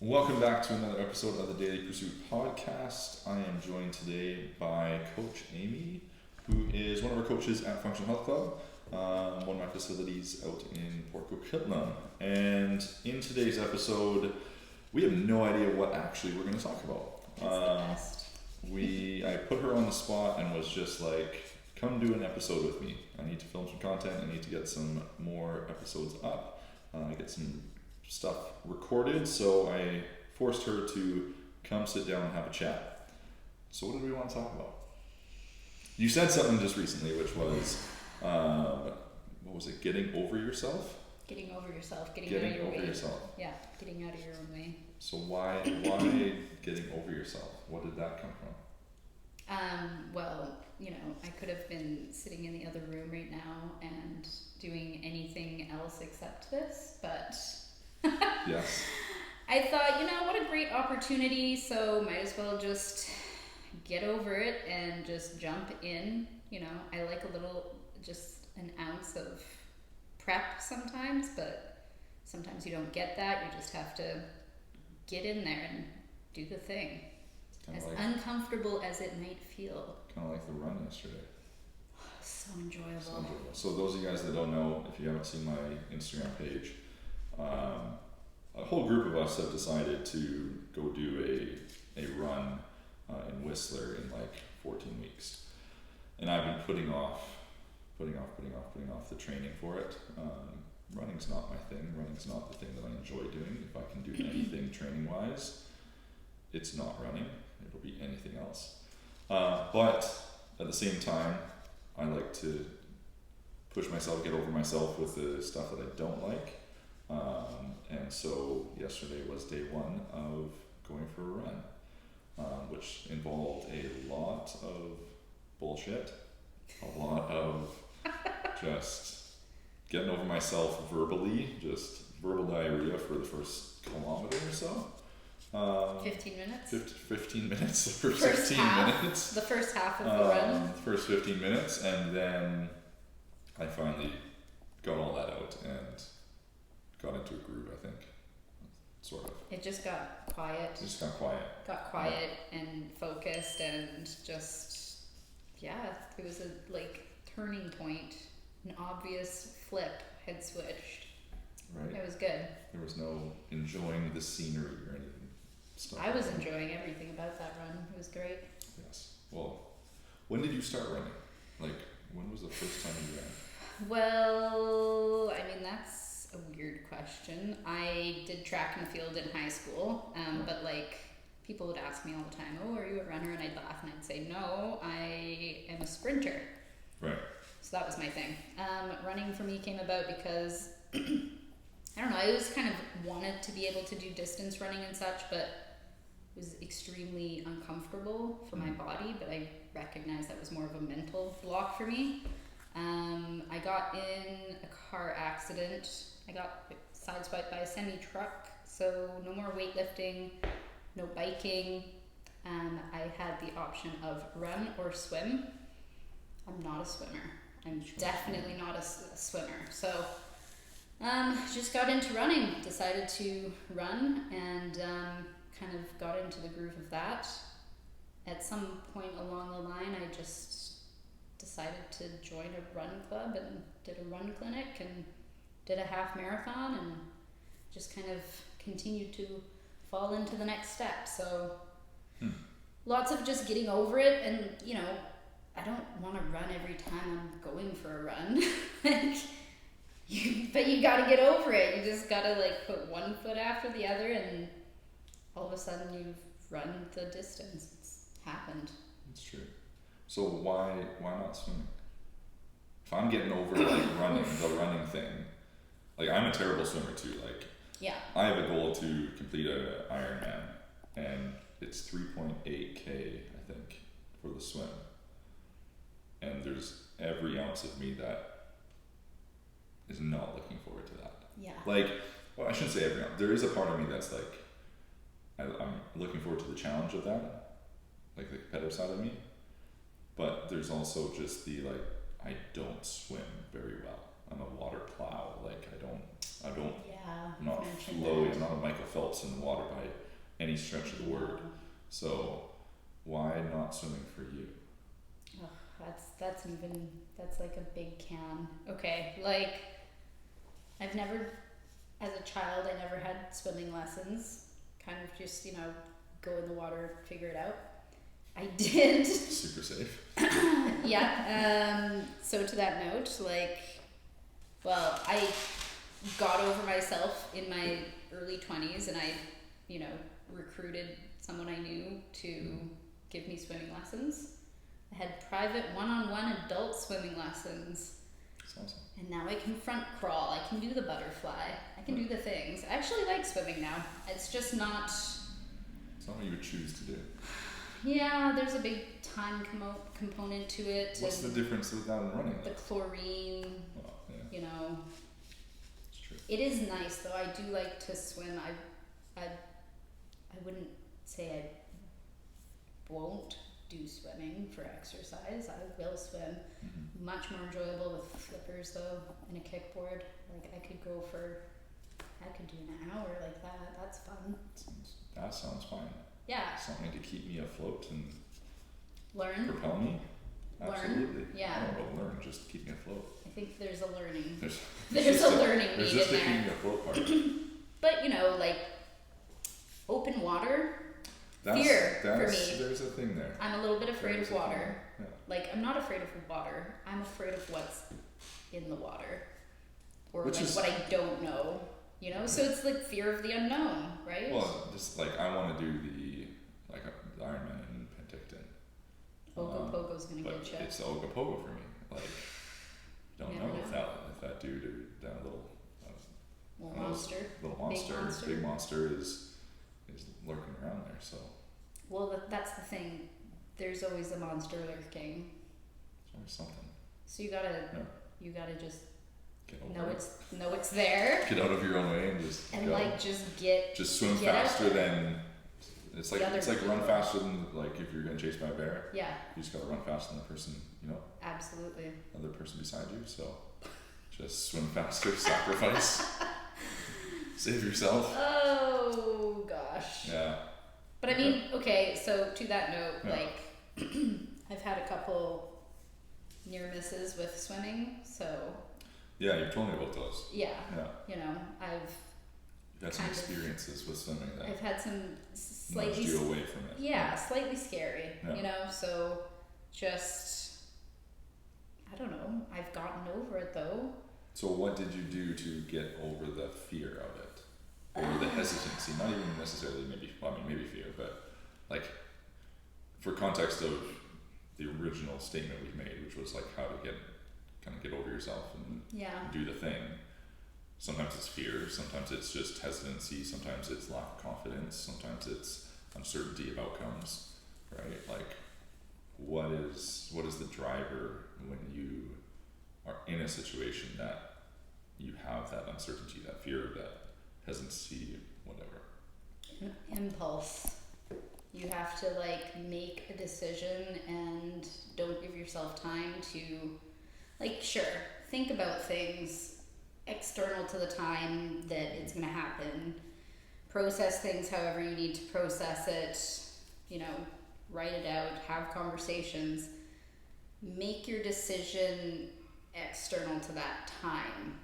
Welcome back to another episode of the Daily Pursuit podcast. I am joined today by Coach Amy, who is one of our coaches at Functional Health Club, one of my facilities out in Port Coquitlam. And in today's episode, we have no idea what actually we're going to talk about. That's the best. I put her on the spot and was just like, come do an episode with me. I need to film some content. I need to get some more episodes up, get some stuff recorded, so I forced her to come sit down and have a chat. So what did we want to talk about? You said something just recently, which was, what was it, getting over yourself? Getting over yourself, getting Getting out of your over way. yourself. Yeah, getting out of your own way. So why getting over yourself? What did that come from? Well, I could have been sitting in the other room right now and doing anything else except this, but Yes. I thought, what a great opportunity, so might as well just get over it and just jump in. I like just an ounce of prep sometimes, but sometimes you don't get that. You just have to get in there and do the thing. As uncomfortable as it might feel. Kind of like the run yesterday. So enjoyable. So those of you guys that don't know, if you haven't seen my Instagram page, a whole group of us have decided to go do a run in Whistler in like 14 weeks. And I've been putting off the training for it. Running's not my thing. Running's not the thing that I enjoy doing. If I can do anything training wise, it's not running. It'll be anything else. But at the same time, I like to push myself, get over myself with the stuff that I don't like. And so yesterday was day one of going for a run, which involved a lot of bullshit, a lot of just getting over myself verbally, just verbal diarrhea for the first kilometer or so. 15 minutes? 15 minutes, the first 15 minutes. The first half of the run. The first 15 minutes, and then I finally got all that out and got into a groove, I think, sort of. It just got quiet. Got quiet and focused, and just, it was a turning point, an obvious flip had switched. Right. It was good. There was no enjoying the scenery or anything. I was enjoying everything about that run. It was great. Yes. Well, when did you start running? When was the first time you ran? Well, that's a weird question. I did track and field in high school, but people would ask me all the time, "Oh, are you a runner?" And I'd laugh and I'd say, "No, I am a sprinter." Right. So that was my thing. Running for me came about because I don't know, I always kind of wanted to be able to do distance running and such, but it was extremely uncomfortable for my body, but I recognized that was more of a mental block for me. I got in a car accident. I got sideswiped by a semi-truck, so no more weightlifting, no biking. I had the option of run or swim. I'm not a swimmer. I'm definitely not a swimmer. So just got into running, decided to run, and kind of got into the groove of that. At some point along the line, I just decided to join a run club and did a run clinic and did a half marathon, and just kind of continued to fall into the next step. So lots of just getting over it, and I don't want to run every time I'm going for a run. But you gotta get over it. You just gotta put one foot after the other, and all of a sudden you've run the distance. It's happened. That's true. So why not swimming? If I'm getting over the running thing, I'm a terrible swimmer too. Yeah. I have a goal to complete a Ironman, and it's 3.8K, I think, for the swim. And there's every ounce of me that is not looking forward to that. Yeah. Well, I shouldn't say every ounce. There is a part of me that's I'm looking forward to the challenge of that, the competitive side of me. But there's also just the I don't swim very well. I'm a water plow. I don't. Yeah. I'm not flowy. I'm not a Michael Phelps adults in the water by any stretch of the word. So why not swimming for you? Oh, that's like a big can. Okay, like I've never, as a child, I never had swimming lessons. Kind of just, go in the water, figure it out. I did. Super safe. Yeah. So to that note, I got over myself in my early 20s, and I, recruited someone I knew to give me swimming lessons. I had private one-on-one adult swimming lessons. That's awesome. And now I can front crawl, I can do the butterfly, I can do the things. I actually like swimming now. It's just not... It's not what you would choose to do. Yeah, there's a big time component to it. What's the difference with that and running? The chlorine, Well, yeah. It's true. It is nice though. I do like to swim. I wouldn't say I won't do swimming for exercise. I will swim. Mm-hmm. Much more enjoyable with flippers though, and a kickboard. Like I could do an hour like that. That's fun. That sounds fine. Yeah. Something to keep me afloat and Learn. propel me. Learn. Absolutely. Yeah. I don't know about learn, just keep me afloat. I think there's a learning. There's a learning There's need just in a keeping there. me afloat part. But open water. Fear for me. There's a thing there. I'm a little bit afraid There's of a thing water. there. Like, I'm not afraid of water. I'm afraid of what's in the water. Or Which is- what I don't know. So it's like fear of the unknown, right? Well, just I want to do the Ironman in Penticton. Ogopogo's gonna But get you. it's the Ogopogo for me. Don't Never know if know. that dude or that little Monster. little monster, monster. big monster is lurking around there. So Well, that's the thing. There's always a monster lurking. it's always something. So you gotta just Get over it. know it's there. Get out of your own way and just And go. just Swim get out faster there. than it's like The other run people. faster than if you're getting chased by a bear. Yeah, You just gotta run faster than the person, absolutely. other person beside you. So just swim faster, sacrifice, save yourself. Oh gosh. Yeah. But I mean, okay, so to that note, Yeah. I've had a couple near misses with swimming, so Yeah, you've told me about those. yeah, Yeah. I've You've had some kind of- experiences with swimming that had some nudged slightly you away from it. slightly scary, Yeah. so just I don't know, I've gotten over it though. So what did you do to get over the fear of it? Or the hesitancy, not even necessarily maybe fear, but for context of the original statement we made, which was how to get over yourself and Yeah. do the thing. Sometimes it's fear, sometimes it's just hesitancy, sometimes it's lack of confidence, sometimes it's uncertainty of outcomes, right? What is the driver when you are in a situation that you have that uncertainty, that fear, that hesitancy, whatever? Impulse. You have to make a decision and don't give yourself time to think about things external to the time that it's going to happen. Process things however you need to process it, write it out, have conversations. Make your decision external to that time.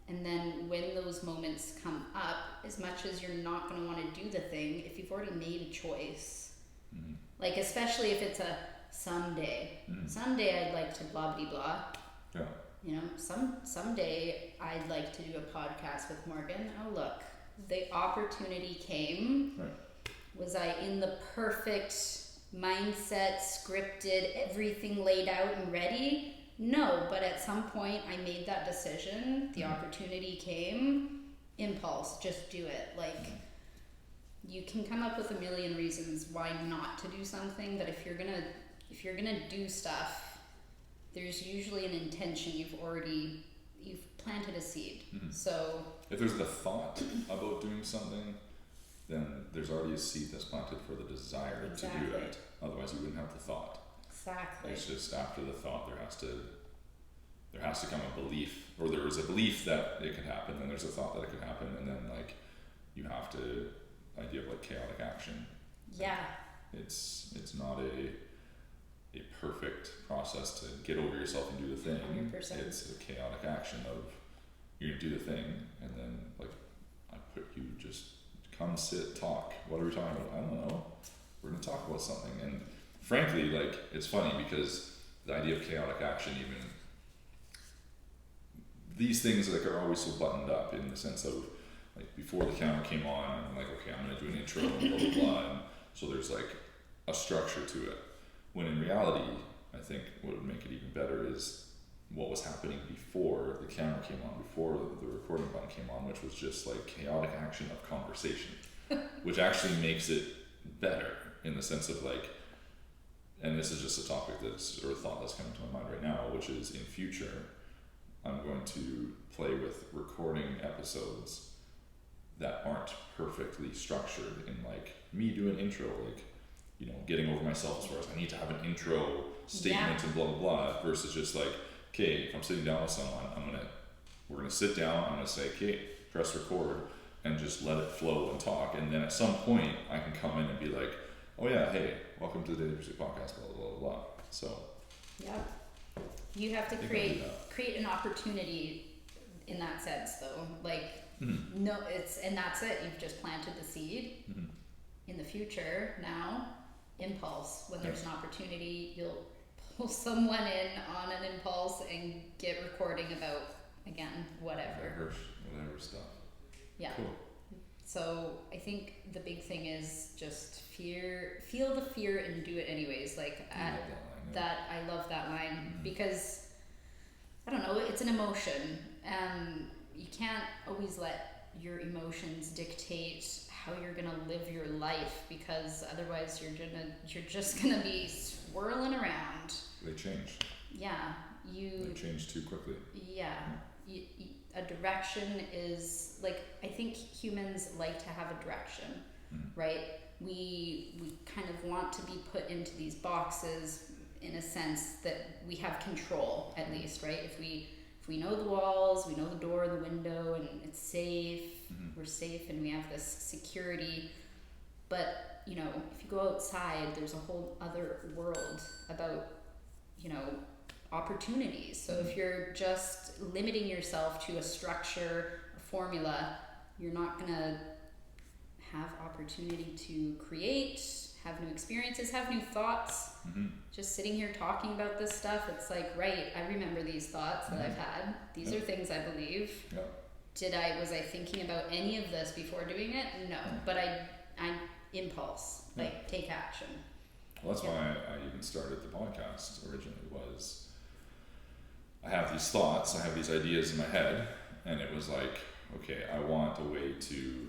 And then when those moments come up, as much as you're not going to want to do the thing, if you've already made a choice, especially if it's a someday, someday I'd like to blah blah blah. Yeah. Someday I'd like to do a podcast with Morgan. Oh look, the opportunity came. Right. Was I in the perfect mindset, scripted, everything laid out and ready? No, but at some point I made that decision. The opportunity came. Impulse, just do it. You can come up with a million reasons why not to do something, but if you're gonna do stuff, there's usually an intention. You've planted a seed. So if there's the thought about doing something, then there's already a seed that's planted for the desire to do it. Otherwise you wouldn't have the thought. Exactly. It's just after the thought there has to come a belief, or there is a belief that it could happen, and there's a thought that it could happen, and then you have to idea of like chaotic action. Yeah. It's not a perfect process to get over yourself and do the thing. 100%. It's a chaotic action of you're gonna do the thing, and then like I put you just come sit talk. What are we talking about? I don't know. We're gonna talk about something. And frankly, like it's funny because the idea of chaotic action, even these things like are always so buttoned up in the sense of like before the camera came on, I'm like, okay, I'm gonna do an intro and blah blah blah. And so there's like a structure to it. When in reality, I think what would make it even better is what was happening before the camera came on, before the recording button came on, which was just like chaotic action of conversation, which actually makes it better in the sense of like, and this is just a topic that's, or a thought that's coming to my mind right now, which is in future, I'm going to play with recording episodes that aren't perfectly structured in like me doing intro, like, you know, getting over myself as far as I need to have an intro statement and blah blah blah, versus just like, okay, if I'm sitting down with someone, we're gonna sit down, I'm gonna say, okay, press record and just let it flow and talk, and then at some point I can come in and be like, oh yeah, hey, welcome to the Daily Pursuit Podcast, blah blah blah blah. So yeah, you have to create an opportunity in that sense though, like no, and that's it, you've just planted the seed. In the future now, impulse, when there's an opportunity, you'll pull someone in on an impulse and get recording about, again, whatever stuff. Yeah. Cool. So I think the big thing is just feel the fear and do it anyways. Like I love that line because I don't know, it's an emotion. You can't always let your emotions dictate how you're gonna live your life, because otherwise you're just gonna be swirling around. They change. Yeah, They change too quickly. Yeah, a direction is like, I think humans like to have a direction, right? We kind of want to be put into these boxes in a sense that we have control, at least, right? If we know the walls, we know the door and the window, and it's safe, we're safe and we have this security. But, you know, if you go outside, there's a whole other world about, you know, opportunities. So if you're just limiting yourself to a structure, a formula, you're not gonna have opportunity to create, have new experiences, have new thoughts. Just sitting here talking about this stuff, it's like, right, I remember these thoughts that I've had. These are things I believe. Was I thinking about any of this before doing it? No. But I impulse, like take action. Well, that's why I even started the podcast originally, was I have these thoughts, I have these ideas in my head, and it was like, okay, I want a way to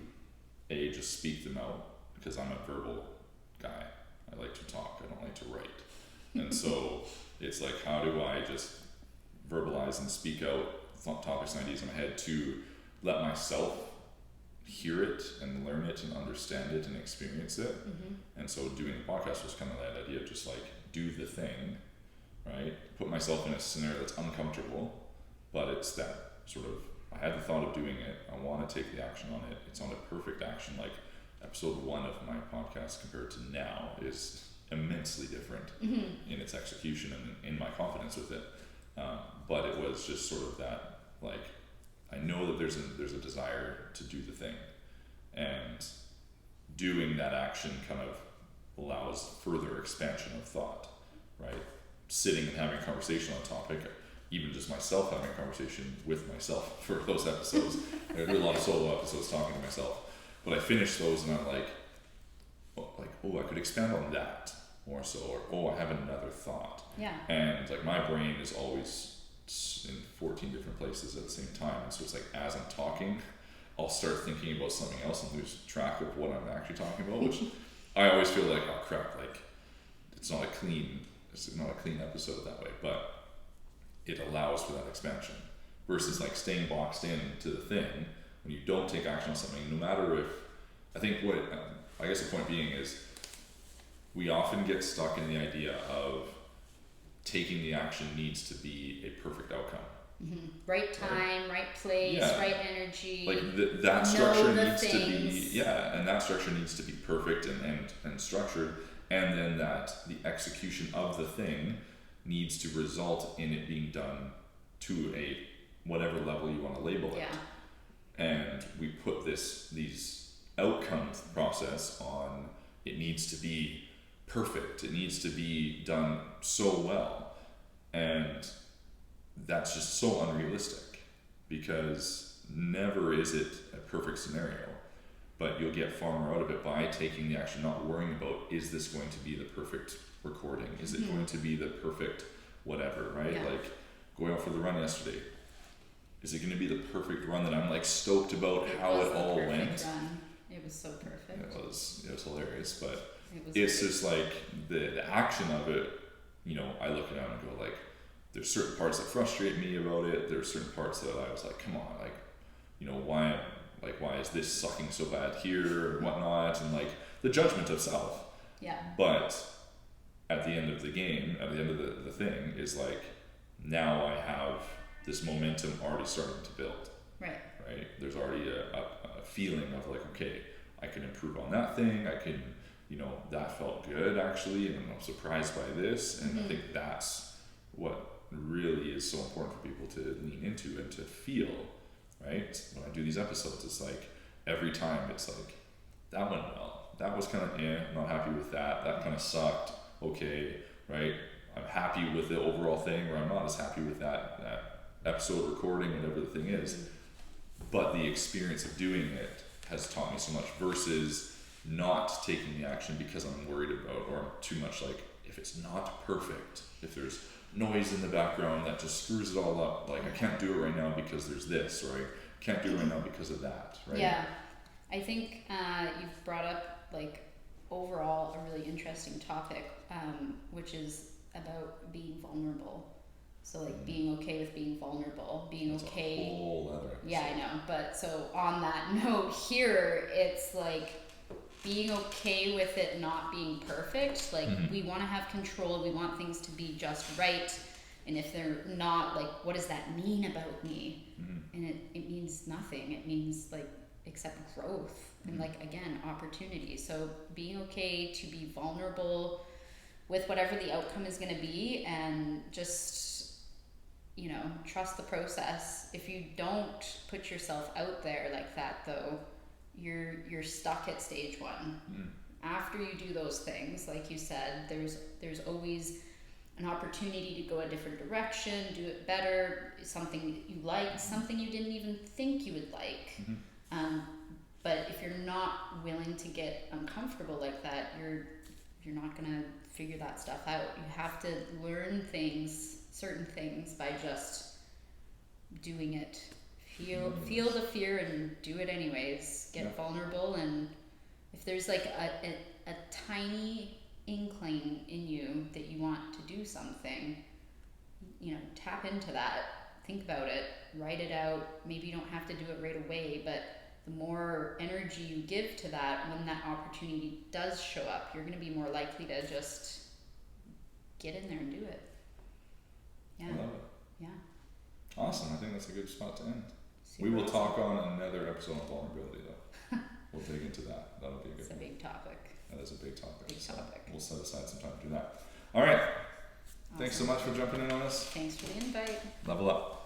just speak them out, because I'm a verbal guy. I like to talk, I don't like to write. And so it's like, how do I just verbalize and speak out topics and ideas in my head to let myself hear it and learn it and understand it and experience it. And so doing the podcast was kind of that idea of just like, do the thing, right? Put myself in a scenario that's uncomfortable, but it's that sort of, I had the thought of doing it, I want to take the action on it, it's not a perfect action. Like episode 1 of my podcast compared to now is immensely different in its execution and in my confidence with it. But it was just sort of that, like, I know that there's a desire to do the thing, and doing that action kind of allows further expansion of thought, right? Sitting and having a conversation on a topic, even just myself having a conversation with myself for those episodes. I did a lot of solo episodes talking to myself, but I finished those and I'm like, oh, I could expand on that more so, or oh, I have another thought. Yeah. And like my brain is always in 14 different places at the same time, and so it's like as I'm talking, I'll start thinking about something else and lose track of what I'm actually talking about, which I always feel like, oh crap, like it's not a clean episode that way, but it allows for that expansion versus like staying boxed in to the thing. When you don't take action on something, no matter if, I think what I guess the point being is, we often get stuck in the idea of taking the action needs to be a perfect outcome. Right time, right place, Yeah. right energy. Like that structure know the needs to be, things. and that structure needs to be perfect and structured, and then that the execution of the thing needs to result in it being done to a whatever level you want to label it. Yeah. And we put these outcomes process on, it needs to be perfect, it needs to be done so well, and that's just so unrealistic, because never is it a perfect scenario, but you'll get far more out of it by taking the action, not worrying about, is this going to be the perfect recording, is it going to be the perfect whatever, right? Yeah. Like going out for the run yesterday, is it going to be the perfect run that I'm like stoked about how was it the all perfect went? run. It was so perfect. It was hilarious, but It was it's great. just like the action of it, you know, I look at it and go like, there's certain parts that frustrate me about it, there's certain parts that I was like, come on, like, you know, why is this sucking so bad here and whatnot, and like the judgment of self. Yeah. But at the end of the game, at the end of the thing, is like, now I have this momentum already starting to build. Right. Right? There's already a feeling of like, okay, I can improve on that thing, I can, you know, that felt good actually, and I'm surprised by this, and I think that's what really is so important for people to lean into and to feel, right? When I do these episodes, it's like, every time it's like, that went well, that was kind of I'm not happy with that kind of sucked, okay, right? I'm happy with the overall thing, or I'm not as happy with that episode recording, whatever the thing is. But the experience of doing it has taught me so much, versus not taking the action because I'm worried about, or I'm too much like, if it's not perfect, if there's noise in the background that just screws it all up, like I can't do it right now because there's this, or I can't do it right now because of that, right? Yeah. I think you've brought up like overall a really interesting topic, which is about being vulnerable. So like being okay with being vulnerable, being That's okay. a whole other Yeah, I know. But so on that note here, it's like being okay with it not being perfect. Like we want to have control, we want things to be just right. And if they're not, like, what does that mean about me? And it means nothing. It means like except growth and like again opportunity. So being okay to be vulnerable with whatever the outcome is going to be, and just, you know, trust the process. If you don't put yourself out there like that, though, you're stuck at stage one. After you do those things, like you said, there's always an opportunity to go a different direction, do it better, something that you like, something you didn't even think you would like. But if you're not willing to get uncomfortable like that, you're not gonna figure that stuff out. You have to learn things, certain things, by just doing it. Feel the fear and do it anyways. Get vulnerable, and if there's like a tiny inkling in you that you want to do something, you know, tap into that. Think about it. Write it out. Maybe you don't have to do it right away, but the more energy you give to that, when that opportunity does show up, you're going to be more likely to just get in there and do it. Yeah. I love it. Yeah. Awesome. I think that's a good spot to end. Super We will awesome. talk on another episode on vulnerability, though. We'll dig into that. That'll be a good It's a one. big topic. That is a big topic. Big so topic. We'll set aside some time to do that. All right. Awesome. Thanks so much for jumping in on this. Thanks for the invite. Level up.